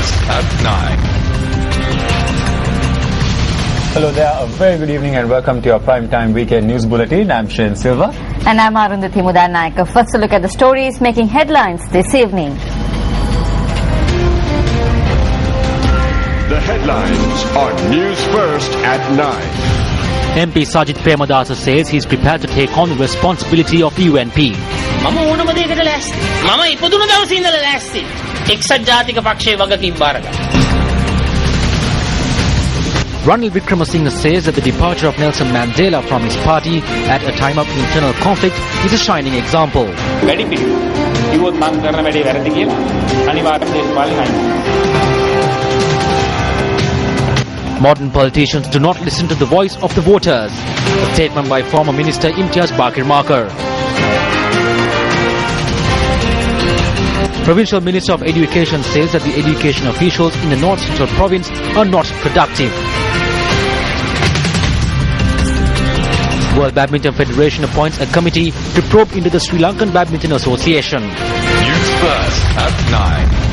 Newsfirst at 9. Hello there, a very good evening and welcome to your primetime weekend news bulletin. I'm Shane Silva. And I'm Arundhati Mudanayaka. First, a look at the stories making headlines this evening. The headlines on Newsfirst at 9. MP Sajid Premadasa says he's prepared to take on the responsibility of UNP. මම ඕනම දෙයකට ලෑස්ති. මම ඉපදුන දවසේ ඉඳලා ලෑස්ති. එක්සත් ජාතික පක්ෂයේ වගකීම් බාර ගන්න. Ranil Wickremesinghe says that the departure of Nelson Mandela from his party at a time of internal conflict is a shining example. වැඩි පිළිවෙල. ඉවොත් මම කරන වැඩේ වැරදි කියලා අනිවාර්යයෙන් දේශපාලනයි. Modern politicians do not listen to the voice of the voters. A statement by former Minister Imtiaz Bakir Makar. Provincial Minister of Education says that the education officials in the North Central Province are not productive. World Badminton Federation appoints a committee to probe into the Sri Lankan Badminton Association. Newsfirst at 9.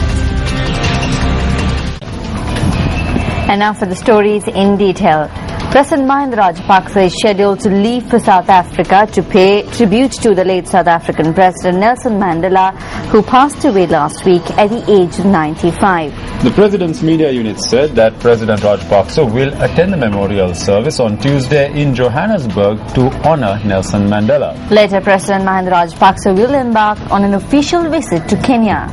And now for the stories in detail. President Mahinda Rajapaksa is scheduled to leave for South Africa to pay tribute to the late South African President Nelson Mandela, who passed away last week at the age of 95. The President's media unit said that President Rajapaksa will attend the memorial service on Tuesday in Johannesburg to honor Nelson Mandela. Later, President Mahinda Rajapaksa will embark on an official visit to Kenya.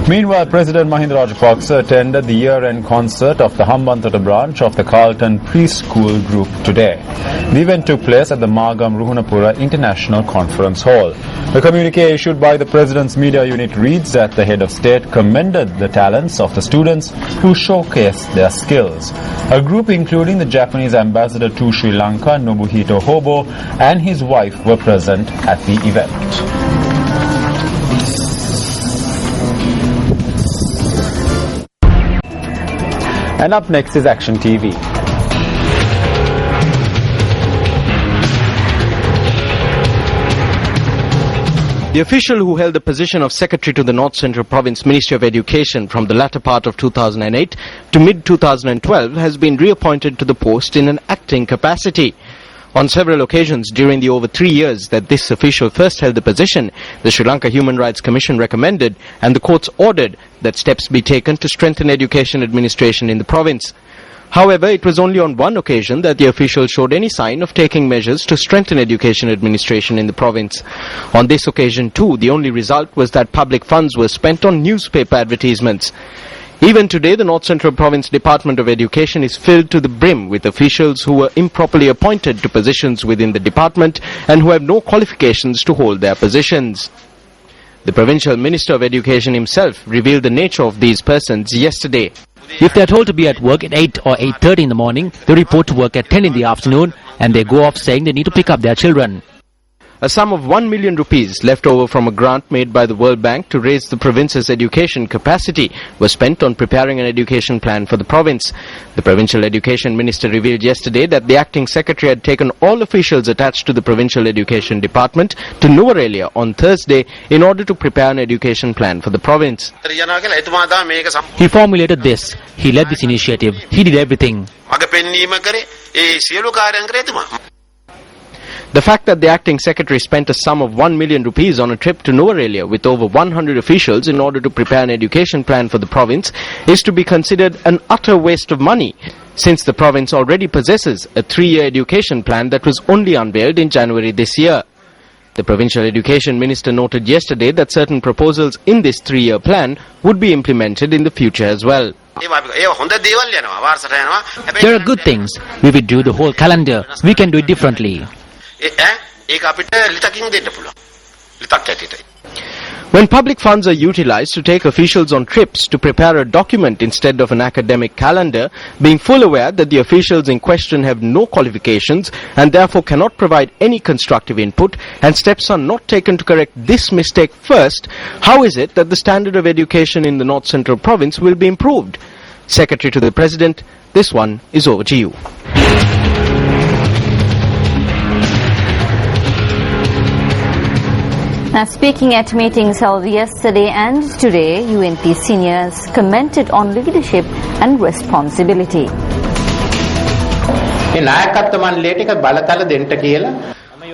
Meanwhile, President Mahinda Rajapaksa attended the year-end concert of the Hambantota branch of the Carlton Preschool Group today. The event took place at the Magam Ruhunapura International Conference Hall. The communique issued by the President's media unit reads that the head of state commended the talents of the students who showcased their skills. A group including the Japanese ambassador to Sri Lanka, Nobuhito Hobo, and his wife were present at the event. And up next is Action TV. The official who held the position of Secretary to the North Central Province Ministry of Education from the latter part of 2008 to mid-2012 has been reappointed to the post in an acting capacity. On several occasions during the over 3 years that this official first held the position, the Sri Lanka Human Rights Commission recommended and the courts ordered that steps be taken to strengthen education administration in the province. However, it was only on one occasion that the official showed any sign of taking measures to strengthen education administration in the province. On this occasion too, the only result was that public funds were spent on newspaper advertisements. Even today, the North Central Province Department of Education is filled to the brim with officials who were improperly appointed to positions within the department and who have no qualifications to hold their positions. The Provincial Minister of Education himself revealed the nature of these persons yesterday. If they are told to be at work at 8 or 8:30 in the morning, they report to work at 10 in the afternoon and they go off saying they need to pick up their children. A sum of 1 million rupees left over from a grant made by the World Bank to raise the province's education capacity was spent on preparing an education plan for the province. The Provincial Education Minister revealed yesterday that the acting secretary had taken all officials attached to the Provincial Education Department to Nuwara on Thursday in order to prepare an education plan for the province. He formulated this. He led this initiative. He did everything. The fact that the acting secretary spent a sum of 1 million rupees on a trip to Nuwara with over 100 officials in order to prepare an education plan for the province is to be considered an utter waste of money, since the province already possesses a 3-year education plan that was only unveiled in January this year. The Provincial Education Minister noted yesterday that certain proposals in this 3-year plan would be implemented in the future as well. There are good things. We will do the whole calendar. We can do it differently. When public funds are utilized to take officials on trips to prepare a document instead of an academic calendar, being full aware that the officials in question have no qualifications and therefore cannot provide any constructive input, and steps are not taken to correct this mistake first, how is it that the standard of education in the North Central Province will be improved? Secretary to the President, this one is over to you. Now, speaking at meetings held yesterday and today, UNP seniors commented on leadership and responsibility.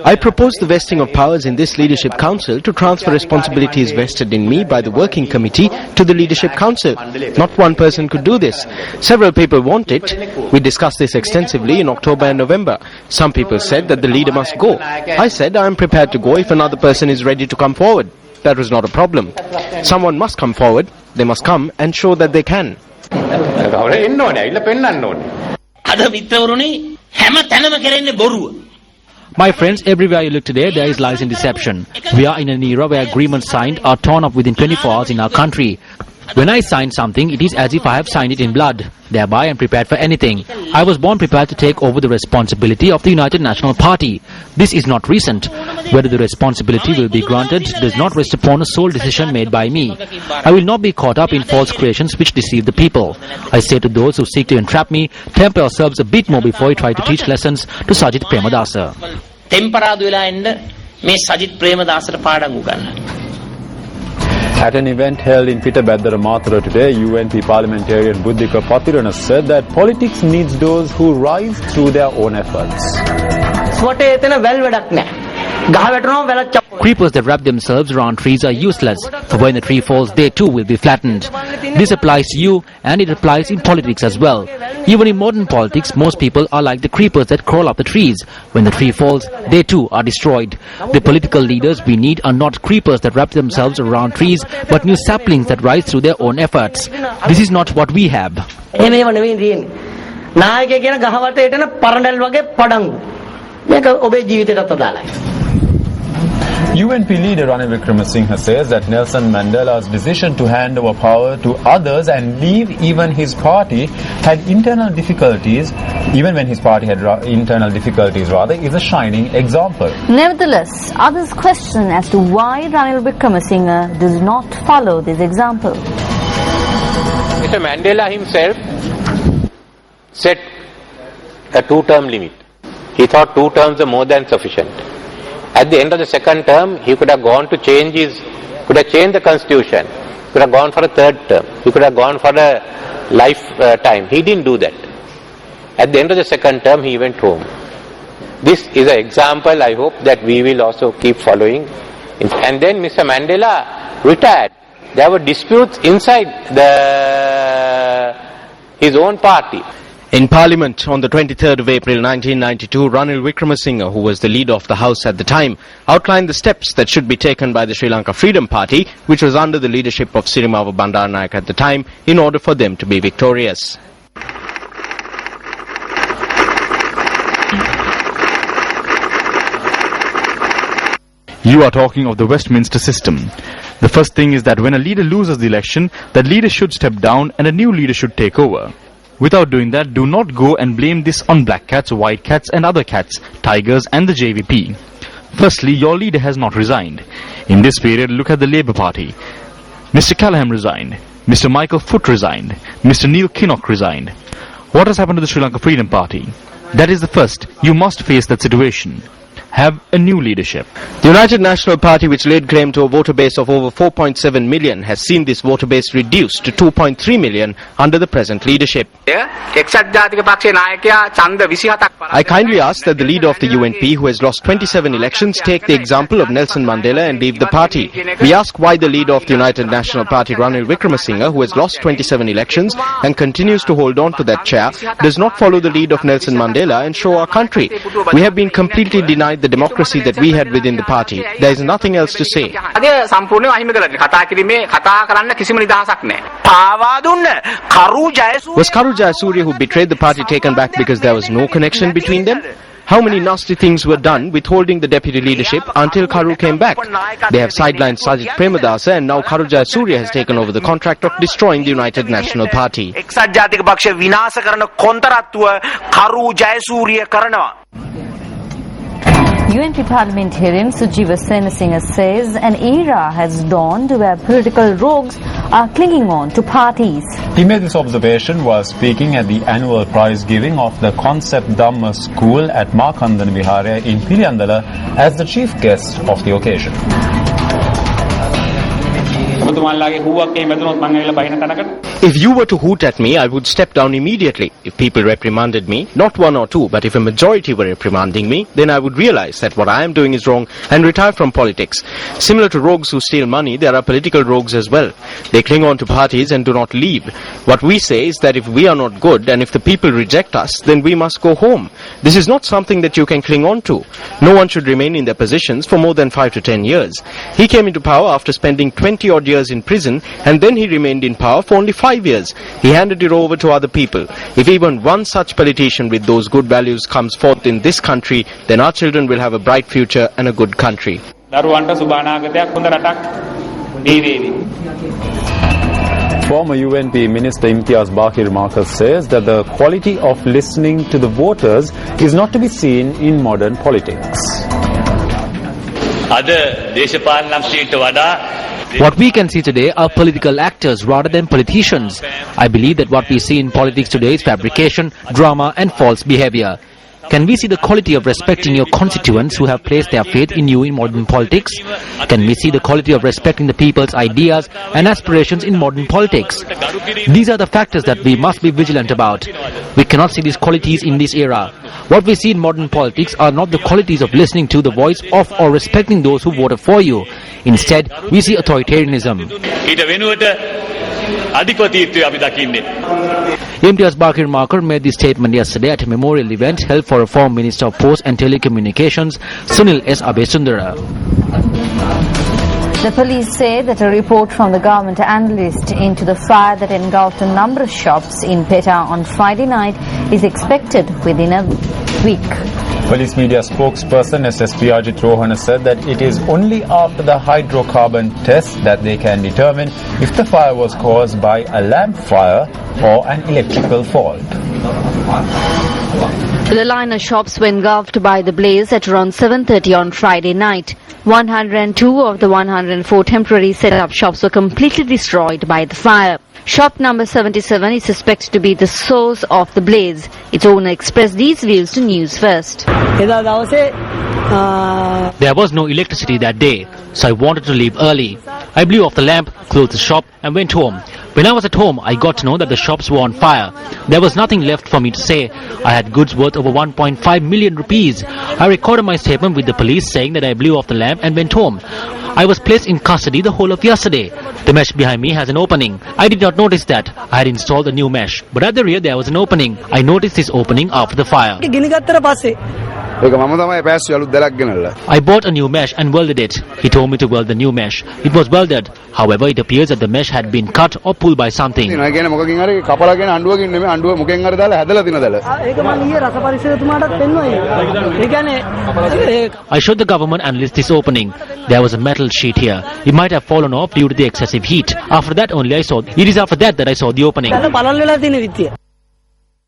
I propose the vesting of powers in this Leadership Council to transfer responsibilities vested in me by the Working Committee to the Leadership Council. Not one person could do this. Several people want it. We discussed this extensively in October and November. Some people said that the leader must go. I said I am prepared to go if another person is ready to come forward. That was not a problem. Someone must come forward. They must come and show that they can. My friends, everywhere you look today, there is lies and deception. We are in an era where agreements signed are torn up within 24 hours in our country. When I sign something, it is as if I have signed it in blood. Thereby, I am prepared for anything. I was born prepared to take over the responsibility of the United National Party. This is not recent. Whether the responsibility will be granted does not rest upon a sole decision made by me. I will not be caught up in false creations which deceive the people. I say to those who seek to entrap me, temper yourselves a bit more before you try to teach lessons to Sajit Premadasa. At an event held in Pitabaddara Mathura today, UNP parliamentarian Buddhika Pathirana said that politics needs those who rise through their own efforts. Creepers that wrap themselves around trees are useless, for when the tree falls, they too will be flattened. This applies to you, and it applies in politics as well. Even in modern politics, most people are like the creepers that crawl up the trees. When the tree falls, they too are destroyed. The political leaders we need are not creepers that wrap themselves around trees, but new saplings that rise through their own efforts. This is not what we have. UNP leader Ranil Wickremesinghe says that Nelson Mandela's decision to hand over power to others and leave even his party had internal difficulties, even when his party had internal difficulties rather, is a shining example. Nevertheless, others question as to why Ranil Wickremesinghe does not follow this example. Mr. Mandela himself set a 2-term limit. He thought 2 terms are more than sufficient. At the end of the 2nd term, he could have gone to change the constitution. He could have gone for a 3rd term. He could have gone for a lifetime. He didn't do that. At the end of the 2nd term, he went home. This is an example, I hope, that we will also keep following. And then Mr. Mandela retired. There were disputes inside his own party. In Parliament on the 23rd of April 1992, Ranil Wickremesinghe, who was the leader of the House at the time, outlined the steps that should be taken by the Sri Lanka Freedom Party, which was under the leadership of Sirimava Bandaranaike at the time, in order for them to be victorious. You are talking of the Westminster system. The first thing is that when a leader loses the election, that leader should step down and a new leader should take over. Without doing that, do not go and blame this on black cats, white cats and other cats, tigers and the JVP. Firstly, your leader has not resigned. In this period, look at the Labour Party. Mr. Callaghan resigned. Mr. Michael Foot resigned. Mr. Neil Kinnock resigned. What has happened to the Sri Lanka Freedom Party? That is the first. You must face that situation. Have a new leadership. The United National Party, which laid claim to a voter base of over 4.7 million, has seen this voter base reduced to 2.3 million under the present leadership. I kindly ask that the leader of the UNP, who has lost 27 elections, take the example of Nelson Mandela and leave the party. We ask why the leader of the United National Party, Ranil Wickremesinghe, who has lost 27 elections and continues to hold on to that chair, does not follow the lead of Nelson Mandela and show our country. We have been completely denied the democracy that we had within the party. There is nothing else to say. Was Karu Jayasuriya, who betrayed the party, taken back because there was no connection between them? How many nasty things were done withholding the deputy leadership until Karu came back? They have sidelined Sajit Premadasa, and now Karu Jayasuriya has taken over the contract of destroying the United National Party. UNP parliamentarian Sujiva Senasinghe says an era has dawned where political rogues are clinging on to parties. He made this observation while speaking at the annual prize giving of the Concept Dhamma School at Markandan Vihara in Piliyandala as the chief guest of the occasion. ඔබතුමාලාගේ හුවක් එහෙම වැදුනොත් මං ඇවිල්ලා බහින තැනකට. If you were to hoot at me, I would step down immediately. If people reprimanded me, not one or two, but if a majority were reprimanding me, then I would realize that what I am doing is wrong and retire from politics. Similar to rogues who steal money, there are political rogues as well. They cling on to parties and do not leave. What we say is that if we are not good and if the people reject us, then we must go home. This is not something that you can cling on to. No one should remain in their positions for more than 5 to 10 years. He came into power after spending 20 odd years in prison, and then he remained in power for only 5 years. He handed it over to other people. If even one such politician with those good values comes forth in this country, then our children will have a bright future and a good country. දරුවන්ට සුබානාගතයක් හොඳ රටක් දීවේවි. Former UNP Minister Imtiaz Bakir Marcus says that the quality of listening to the voters is not to be seen in modern politics. What we can see today are political actors rather than politicians. I believe that what we see in politics today is fabrication, drama and false behavior. Can we see the quality of respecting your constituents who have placed their faith in you in modern politics? Can we see the quality of respecting the people's ideas and aspirations in modern politics? These are the factors that we must be vigilant about. We cannot see these qualities in this era. What we see in modern politics are not the qualities of listening to the voice of or respecting those who voted for you. Instead, we see authoritarianism. Imtiaz Bakir Markar made this statement yesterday at a memorial event held for a former Minister of Posts and Telecommunications, Sunil S. Abesundara. The police say that a report from the government analyst into the fire that engulfed a number of shops in Peta on Friday night is expected within a week. Police media spokesperson SSP Ajit Rohana said that it is only after the hydrocarbon test that they can determine if the fire was caused by a lamp fire or an electrical fault. The liner shops were engulfed by the blaze at around 7:30 on Friday night. 102 of the 104 temporary set-up shops were completely destroyed by the fire. Shop number 77 is suspected to be the source of the blaze. Its owner expressed these views to Newsfirst. There was no electricity that day, so I wanted to leave early. I blew off the lamp, closed the shop and went home. When I was at home, I got to know that the shops were on fire. There was nothing left for me to say. I had goods worth over 1.5 million rupees. I recorded my statement with the police saying that I blew off the lamp and went home. I was placed in custody the whole of yesterday. The mesh behind me has an opening. I did not notice that. I had installed a new mesh. But at the rear there was an opening. I noticed this opening after the fire. I bought a new mesh and welded it. He told me to weld the new mesh. It was welded. However, it appears that the mesh had been cut or pulled by something. I showed the government analyst this opening. There was a metal sheet here. It might have fallen off due to the excessive heat. After that only I saw. It is after that I saw the opening.